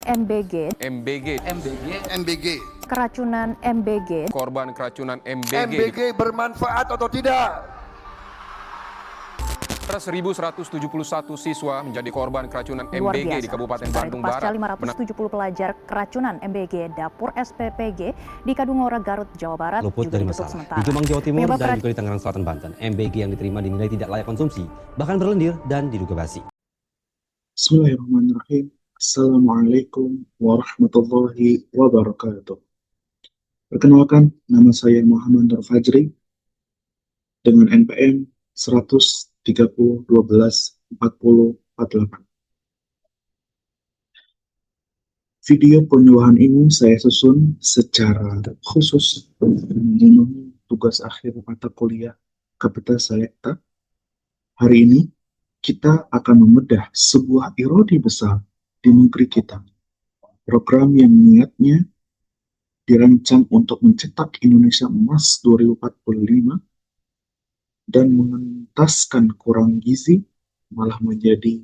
MBG, keracunan MBG, korban keracunan MBG. MBG bermanfaat atau tidak? 1.171 siswa menjadi korban keracunan luar MBG biasa. di Kabupaten Sementara Bandung itu, pasca Barat. 570 pelajar keracunan MBG Dapur SPPG di Kadungora, Garut, Jawa Barat luput juga dari ditutup masalah. sementara. Di Jombang, Jawa Timur, Penyebab dan juga di Tangerang Selatan, Banten, MBG yang diterima dinilai tidak layak konsumsi, bahkan berlendir dan diduga basi. Bismillahirrahmanirrahim. Assalamualaikum warahmatullahi wabarakatuh. Perkenalkan, nama saya Muhammad Nur Fajri dengan NPM 130124048. Video penyuluhan ini saya susun secara khusus untuk memenuhi tugas akhir mata kuliah Kapital Selekta. Hari ini kita akan membedah sebuah irodi besar di negeri kita. Program yang niatnya dirancang untuk mencetak Indonesia Emas 2045 dan mengentaskan kurang gizi malah menjadi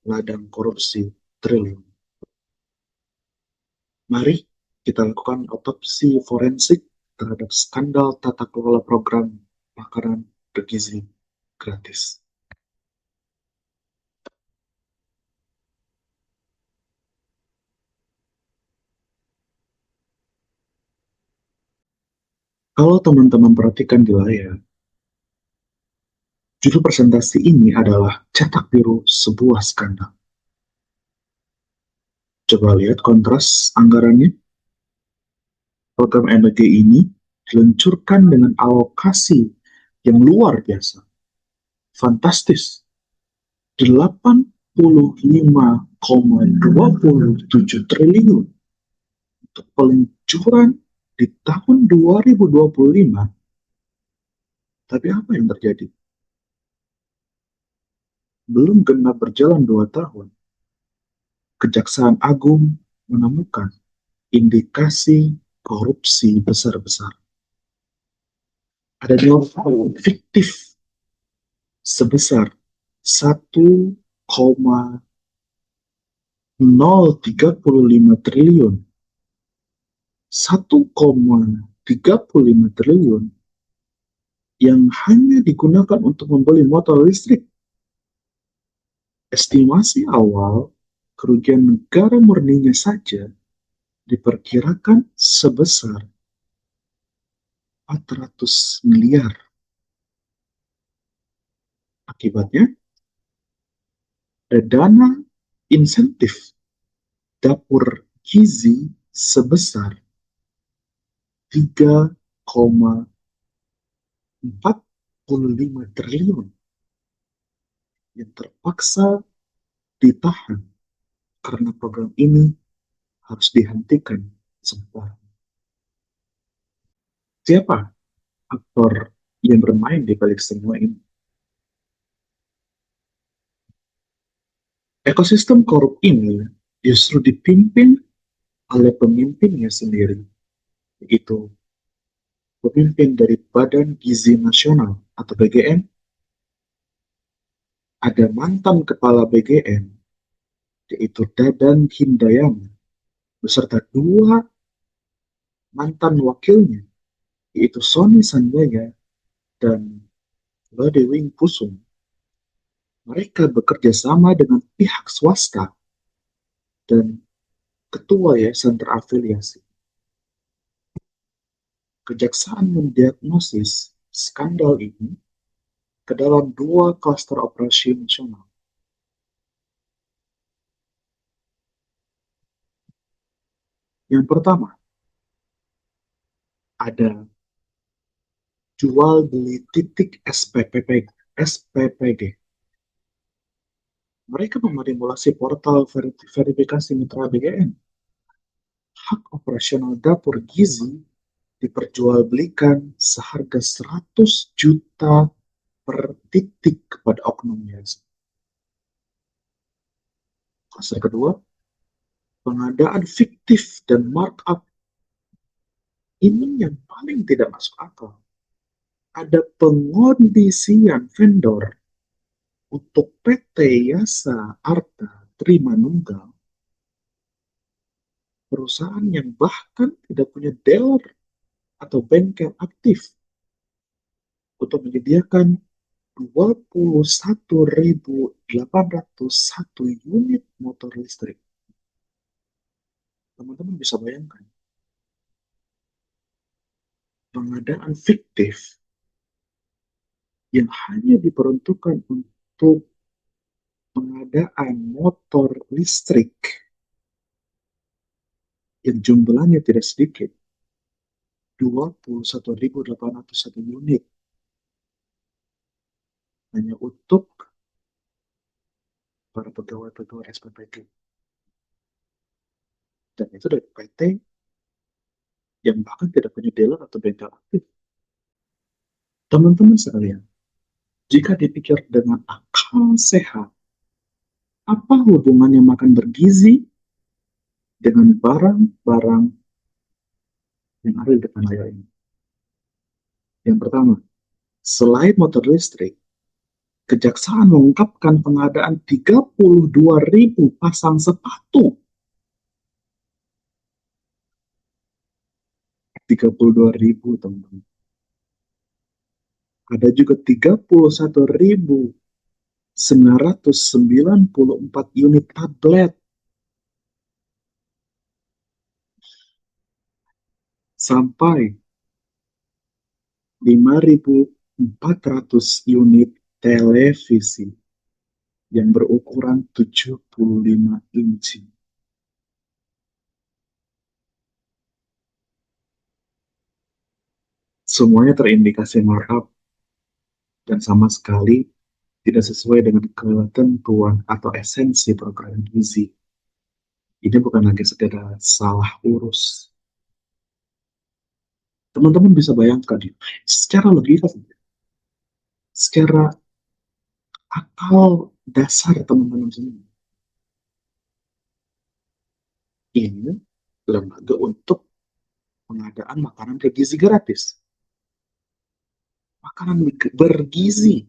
ladang korupsi triliun. Mari kita lakukan otopsi forensik terhadap skandal tata kelola program makanan bergizi gratis. Kalau teman-teman perhatikan di layar, judul presentasi ini adalah cetak biru sebuah skandal. Coba lihat kontras anggarannya. Program energi ini diluncurkan dengan alokasi yang luar biasa. Fantastis. 85,27 triliun untuk peluncuran di tahun 2025. Tapi apa yang terjadi? Belum genap berjalan 2 tahun, Kejaksaan Agung menemukan indikasi korupsi besar-besar. Ada nilai fiktif sebesar 1,035 triliun. 1,35 triliun yang hanya digunakan untuk membeli motor listrik. Estimasi awal kerugian negara murninya saja diperkirakan sebesar 400 miliar. Akibatnya, ada dana insentif dapur gizi sebesar 3,45 triliun yang terpaksa ditahan karena program ini harus dihentikan sementara. Siapa aktor yang bermain di balik semua ini? Ekosistem korup ini justru dipimpin oleh pemimpinnya sendiri, yaitu pemimpin dari Badan Gizi Nasional atau BGN, ada mantan kepala BGN, yaitu Dadan Hindayani, beserta 2 mantan wakilnya, yaitu Sony Sanjaya dan Ladewing Pusung. Mereka bekerja sama dengan pihak swasta dan ketua yayasan terafiliasi. Kejaksaan mendiagnosis skandal ini ke dalam 2 klaster operasi nasional. Yang pertama, ada jual beli titik SPPG. Mereka memanipulasi portal verifikasi mitra BGN. Hak operasional dapur gizi diperjualbelikan seharga 100 juta per titik kepada oknum yayasan. Klaster kedua, pengadaan fiktif dan markup. Ini yang paling tidak masuk akal. Ada pengondisian vendor untuk PT Yasa Arta Trimanunggal perusahaan yang bahkan tidak punya dealer atau bengkel aktif untuk menyediakan 21.801 unit motor listrik. Teman-teman bisa bayangkan, pengadaan fiktif yang hanya diperuntukkan untuk pengadaan motor listrik yang jumlahnya tidak sedikit, 21.801 unit, hanya untuk para pegawai-pegawai SPPG. Dan itu dari PT yang bahkan tidak punya dealer atau bengkel aktif. Teman-teman sekalian, jika dipikir dengan akal sehat, apa hubungannya makan bergizi dengan barang-barang yang ada di depan layar ini? Yang pertama, selain motor listrik, Kejaksaan mengungkapkan pengadaan 32.000 pasang sepatu. 32.000, teman-teman. Ada juga 31.994 unit tablet. Sampai 5.400 unit televisi yang berukuran 75 inci. Semuanya terindikasi markup dan sama sekali tidak sesuai dengan ketentuan atau esensi program gizi. Ini bukan lagi sekedar salah urus. Teman-teman bisa bayangkan, secara logika, secara akal dasar teman-teman semua, ini lembaga untuk pengadaan makanan bergizi gratis. Makanan bergizi,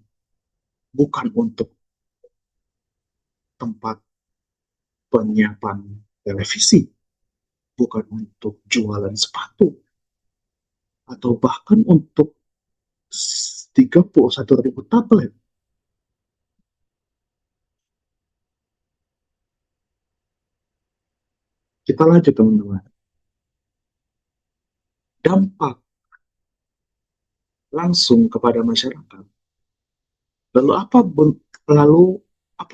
bukan untuk tempat penyiapan televisi, bukan untuk jualan sepatu, atau bahkan untuk 31.000 tablet. Kita lanjut, teman-teman. Dampak langsung kepada masyarakat. Lalu apa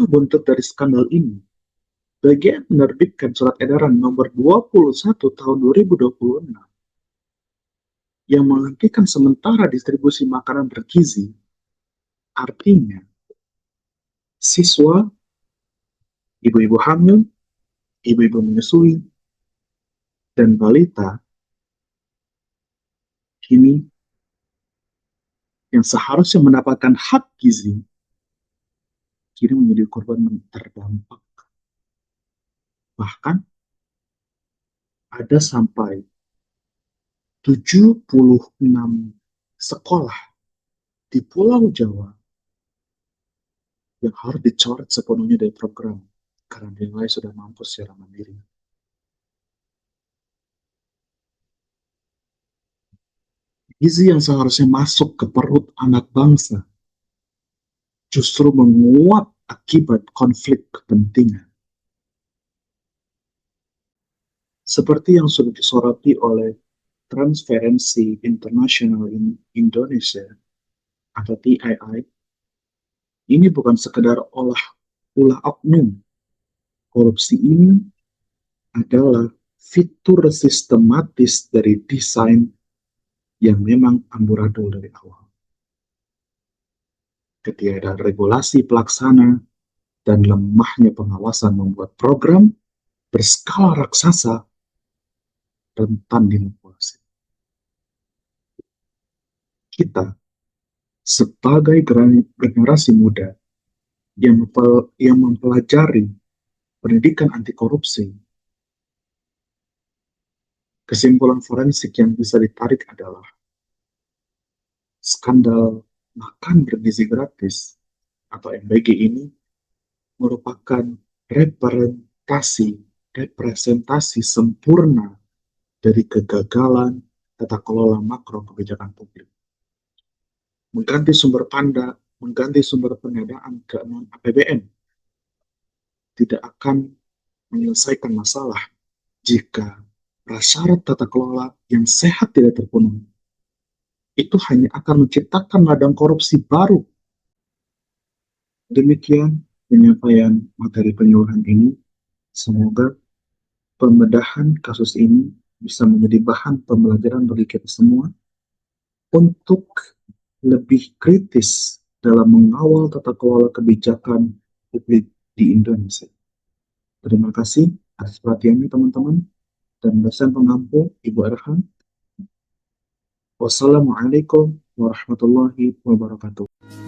buntut dari skandal ini? BGN menerbitkan surat edaran nomor 21 tahun 2026 yang menghentikan sementara distribusi makanan bergizi. Artinya, siswa, ibu-ibu hamil, ibu-ibu menyusui, dan balita kini yang seharusnya mendapatkan hak gizi kini menjadi korban terdampak. Bahkan ada sampai 76 sekolah di Pulau Jawa yang harus dicoret sepenuhnya dari program karena dinilai sudah mampu secara mandiri. Gizi yang seharusnya masuk ke perut anak bangsa justru menguat akibat konflik kepentingan. Seperti yang sudah disoroti oleh Transparency International Indonesia atau TII, ini bukan sekedar ulah oknum. Korupsi ini adalah fitur sistematis dari desain yang memang amburadul dari awal. Ketiadaan regulasi pelaksana dan lemahnya pengawasan membuat program berskala raksasa rentan dimanipulasi. Kita sebagai generasi muda yang mempelajari pendidikan anti korupsi, kesimpulan forensik yang bisa ditarik adalah skandal makan bergizi gratis atau MBG ini merupakan representasi representasi sempurna dari kegagalan tata kelola makro kebijakan publik. Mengganti sumber pendanaan ke non APBN tidak akan menyelesaikan masalah jika prasyarat tata kelola yang sehat tidak terpenuhi. Itu hanya akan menciptakan ladang korupsi baru. Demikian penyampaian materi penyuluhan ini. Semoga pembedahan kasus ini bisa menjadi bahan pembelajaran bagi kita semua untuk lebih kritis dalam mengawal tata kelola kebijakan publik di Indonesia. Terima kasih atas perhatiannya teman-teman dan dosen pengampu Ibu Erhan. Wassalamualaikum warahmatullahi wabarakatuh.